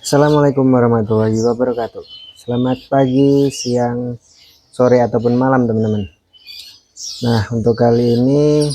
Assalamualaikum warahmatullahi wabarakatuh. Selamat pagi, siang, sore ataupun malam teman-teman. Nah, untuk kali ini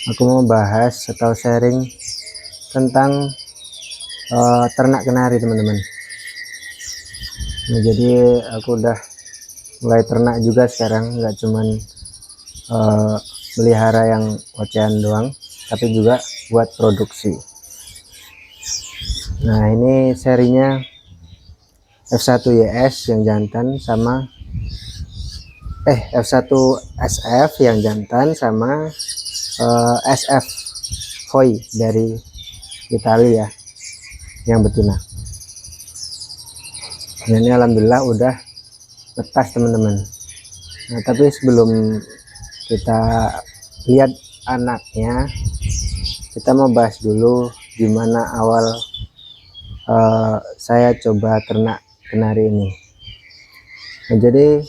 aku mau bahas atau sharing tentang ternak kenari teman-teman. Nah, jadi aku udah mulai ternak juga sekarang, nggak cuman melihara yang ocehan doang, tapi juga buat produksi. Nah, ini serinya F1YS yang jantan sama F1 SF yang jantan sama SF Foy dari Italia yang betina. Nah, ini alhamdulillah udah netas teman-teman. Nah, tapi sebelum kita lihat anaknya, kita mau bahas dulu gimana awal saya coba ternak kenari ini. Nah, jadi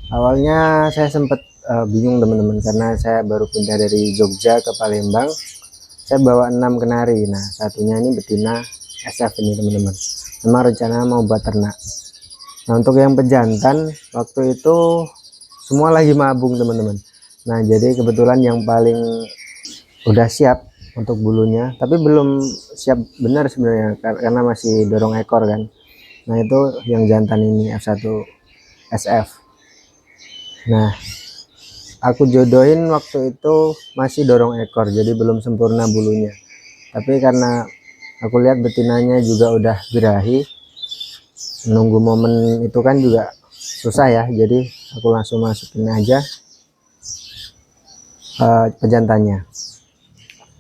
awalnya saya sempat bingung teman-teman, karena saya baru pindah dari Jogja ke Palembang. Saya bawa 6 kenari. Nah, satunya ini betina SF ini teman-teman. Memang rencana mau buat ternak. Nah, untuk yang pejantan waktu itu semua lagi mabung teman-teman. Nah, jadi kebetulan yang paling udah siap untuk bulunya, tapi belum siap benar sebenarnya karena masih dorong ekor kan. Nah, itu yang jantan ini F1 SF. Nah, aku jodohin waktu itu masih dorong ekor, jadi belum sempurna bulunya. Tapi karena aku lihat betinanya juga udah birahi, nunggu momen itu kan juga susah ya, jadi aku langsung masukin aja pejantannya.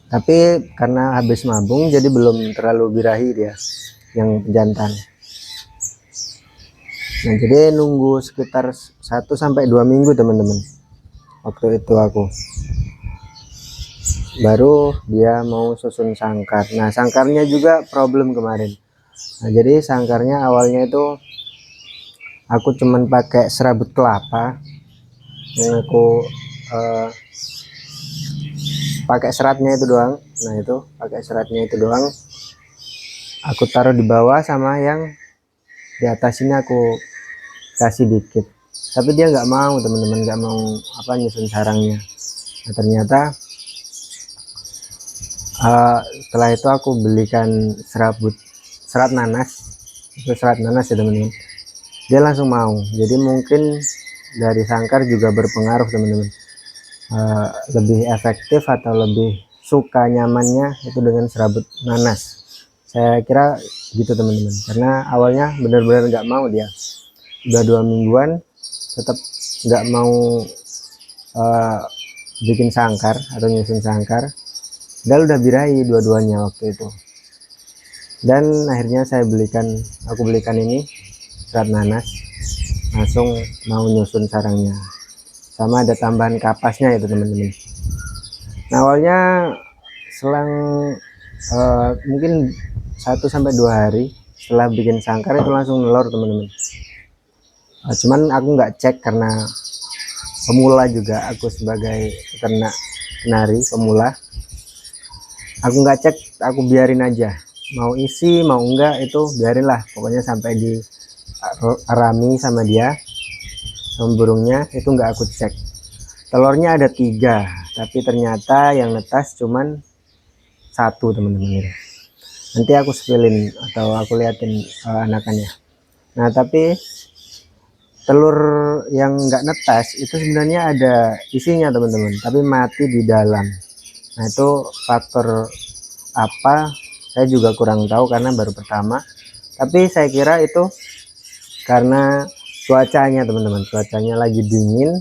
Tapi karena habis mabung jadi belum terlalu birahi dia yang pejantan. Nah, jadi nunggu sekitar 1-2 minggu teman-teman. Waktu itu aku baru dia mau susun sangkar. Nah, sangkarnya juga problem kemarin. Nah, jadi sangkarnya awalnya itu aku cuman pakai serabut kelapa yang aku pakai seratnya itu doang. Nah, itu pakai seratnya itu doang aku taruh di bawah, sama yang di atas ini aku kasih dikit. Tapi dia nggak mau teman-teman, nggak mau nyusun sarangnya. Nah, ternyata setelah itu aku belikan serat nanas. Itu serat nanas ya teman-teman, dia langsung mau. Jadi mungkin dari sangkar juga berpengaruh teman-teman, lebih efektif atau lebih suka nyamannya itu dengan serabut nanas. Saya kira gitu teman-teman, karena awalnya benar-benar nggak mau dia. Udah 2 mingguan tetap nggak mau bikin sangkar atau nyusun sangkar. Udah birahi dua-duanya waktu itu. Dan akhirnya aku belikan ini serat nanas, langsung mau nyusun sarangnya. Sama ada tambahan kapasnya itu teman-teman. Nah, awalnya selang mungkin 1-2 hari setelah bikin sangkar itu langsung nelor teman-teman. Cuman aku nggak cek karena pemula juga, aku sebagai peternak kenari pemula. Aku nggak cek, aku biarin aja, mau isi mau enggak itu biarinlah, pokoknya sampai di arami sama dia, sama burungnya itu nggak aku cek. Telurnya ada 3, tapi ternyata yang netas cuman 1 teman-teman. Nanti aku spillin atau aku liatin anakannya. Nah, tapi telur yang nggak netas itu sebenarnya ada isinya teman-teman, tapi mati di dalam. Nah, itu faktor apa saya juga kurang tahu karena baru pertama, tapi saya kira itu karena cuacanya teman-teman. Cuacanya lagi dingin,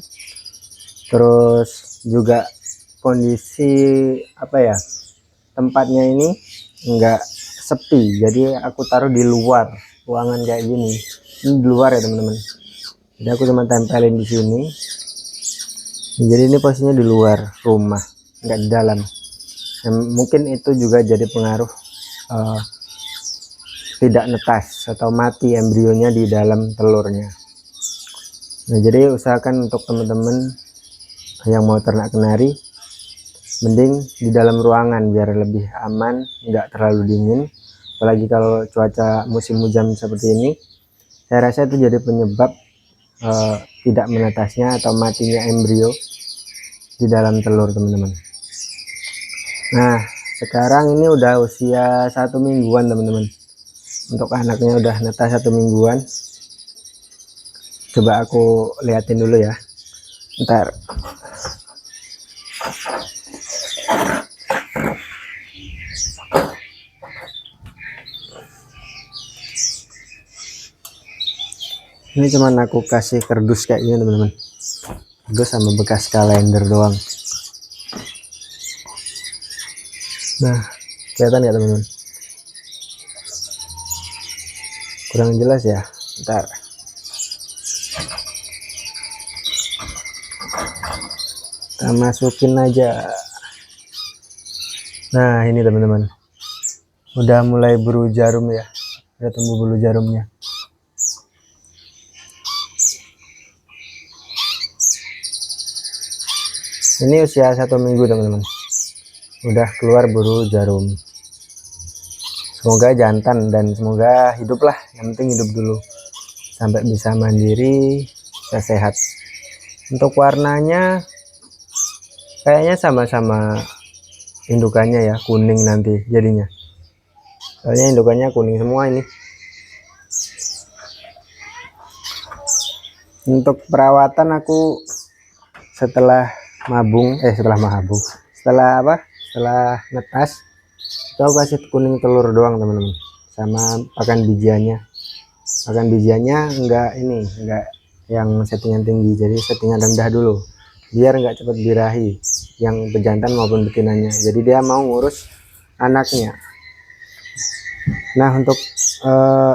terus juga kondisi tempatnya ini enggak sepi, jadi aku taruh di luar ruangan kayak gini. Ini di luar ya teman-teman, jadi aku cuma tempelin di sini. Jadi ini posisinya di luar rumah, enggak di dalam. Mungkin itu juga jadi pengaruh tidak netas atau mati embrionya di dalam telurnya. Nah, jadi usahakan untuk teman-teman yang mau ternak kenari, mending di dalam ruangan biar lebih aman, nggak terlalu dingin. apalagi kalau cuaca musim hujan seperti ini. Saya rasa itu jadi penyebab tidak menetasnya atau matinya embrio di dalam telur, teman-teman. Nah, sekarang ini udah usia 1 mingguan, teman-teman. Untuk anaknya udah netas 1 mingguan. Coba aku liatin dulu ya. Ntar. Ini cuman aku kasih kardus kayak gini, teman-teman. Kardus sama bekas kalender doang. Nah, kelihatan ya, teman-teman? Kurang jelas ya. Ntar. Kita masukin aja. Nah, ini teman-teman. Udah mulai bulu jarum ya. Udah tumbuh bulu jarumnya. Ini usia 1 minggu, teman-teman. Udah keluar bulu jarum. Semoga jantan dan semoga hidup lah. Yang penting hidup dulu sampai bisa mandiri, bisa sehat. Untuk warnanya kayaknya sama-sama indukannya ya, kuning nanti jadinya. Soalnya indukannya kuning semua ini. Untuk perawatan aku setelah setelah netas itu aku kasih kuning telur doang, teman-teman, sama pakan bijiannya enggak yang settingan tinggi, jadi settingan rendah dulu biar enggak cepat birahi yang pejantan maupun betinanya, jadi dia mau ngurus anaknya. Nah, untuk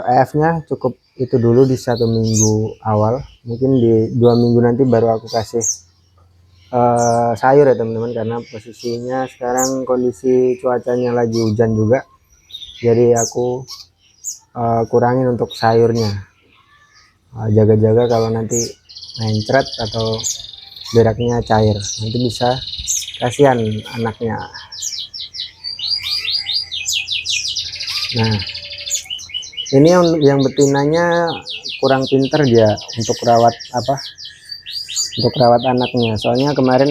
EF-nya cukup itu dulu di 1 minggu awal. Mungkin di 2 minggu nanti baru aku kasih sayur ya, teman-teman, karena posisinya sekarang kondisi cuacanya lagi hujan juga, jadi aku kurangin untuk sayurnya. Jaga-jaga kalau nanti mencret atau beraknya cair, nanti bisa kasihan anaknya. Nah, ini yang betinanya kurang pinter dia untuk rawat anaknya. Soalnya kemarin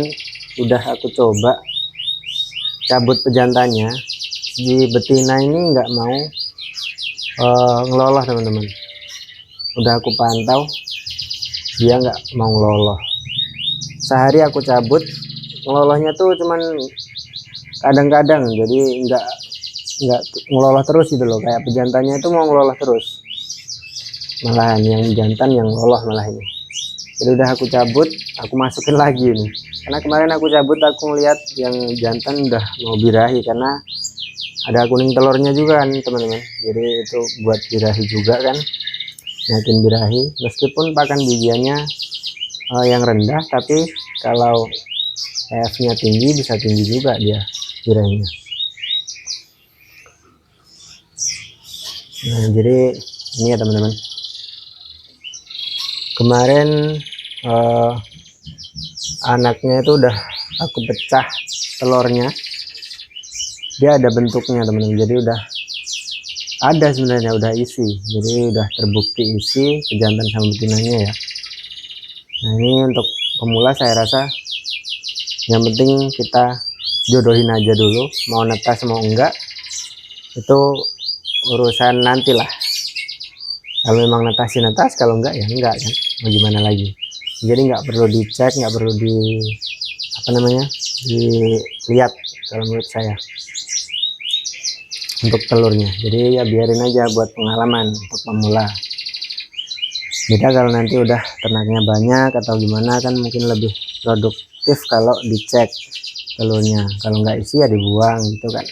udah aku coba cabut pejantannya, di betina ini nggak mau ngeloloh, teman-teman. Udah aku pantau, dia nggak mau ngeloloh. Sehari aku cabut, ngelolohnya tuh cuman kadang-kadang, jadi nggak ngeloloh terus gitu loh. Kayak pejantannya itu mau ngeloloh terus, malahan yang jantan yang ngeloloh malah ini. Jadi udah aku cabut, aku masukin lagi nih, karena kemarin aku cabut aku ngeliat yang jantan udah mau birahi karena ada kuning telurnya juga kan, teman-teman. Jadi itu buat birahi juga kan, yakin birahi, meskipun pakan bijiannya yang rendah, tapi kalau EF-nya tinggi bisa tinggi juga dia birahinya. Nah, jadi ini ya, teman-teman. Kemarin anaknya itu udah aku pecah telurnya, dia ada bentuknya, teman-teman. Jadi udah ada sebenarnya, udah isi, jadi udah terbukti isi pejantan sama betinanya ya. Nah, ini untuk pemula saya rasa yang penting kita jodohin aja dulu, mau netas mau enggak itu urusan nanti lah. Kalau memang netas, kalau enggak ya enggak kan, mau gimana lagi. Jadi nggak perlu dicek, nggak perlu dilihat kalau menurut saya untuk telurnya. Jadi ya biarin aja buat pengalaman untuk pemula. Beda kalau nanti udah ternaknya banyak atau gimana kan, mungkin lebih produktif kalau dicek telurnya. Kalau nggak isi ya dibuang gitu kan.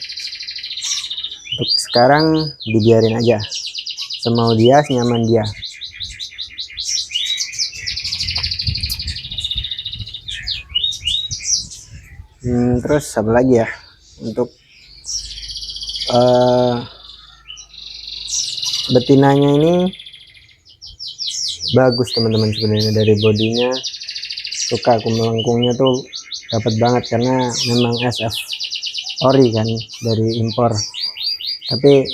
Untuk sekarang dibiarin aja, semau dia, senyaman dia. Terus apa lagi ya, untuk betinanya ini bagus, teman-teman. Sebenarnya dari bodinya suka, aku melengkungnya tuh dapat banget karena memang SF ori kan, dari impor. Tapi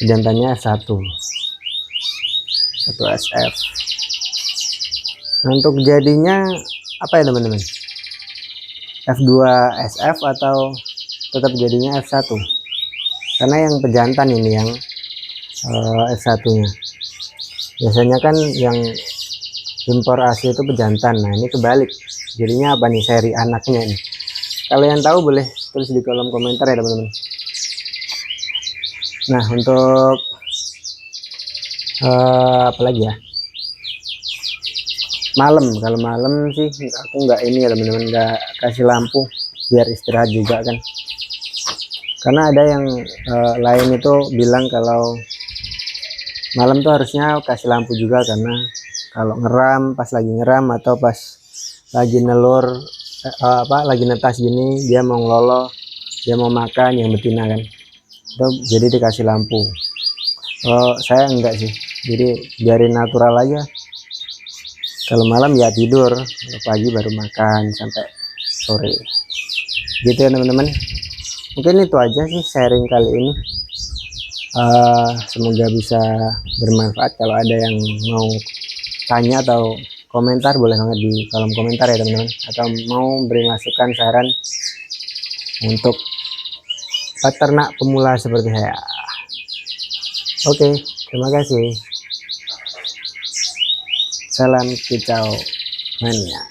Pejantannya F1 SF. Nah, untuk jadinya apa ya teman-teman, F2 SF atau tetap jadinya F1? Karena yang pejantan ini yang F1 nya, biasanya kan yang impor asli itu pejantan. Nah ini kebalik, jadinya apa nih seri anaknya nih? Kalau yang tahu boleh tulis di kolom komentar ya teman-teman. Nah untuk apa lagi ya, malam, kalau malam sih aku nggak ini ya teman-teman, nggak kasih lampu biar istirahat juga kan. Karena ada yang lain itu bilang kalau malam tuh harusnya kasih lampu juga, karena kalau ngeram, pas lagi ngeram atau pas lagi nelur lagi netas gini, dia mau ngelolo, dia mau makan yang betina kan, itu jadi dikasih lampu. Saya enggak sih, jadi biarin natural aja. Kalau malam ya tidur, kalau pagi baru makan sampai sore gitu ya teman-teman. Mungkin itu aja sih sharing kali ini. Semoga bisa bermanfaat. Kalau ada yang mau tanya atau komentar boleh banget di kolom komentar ya teman-teman, atau mau beri masukan saran untuk peternak pemula seperti saya. Oke, terima kasih. Salam kicau mania.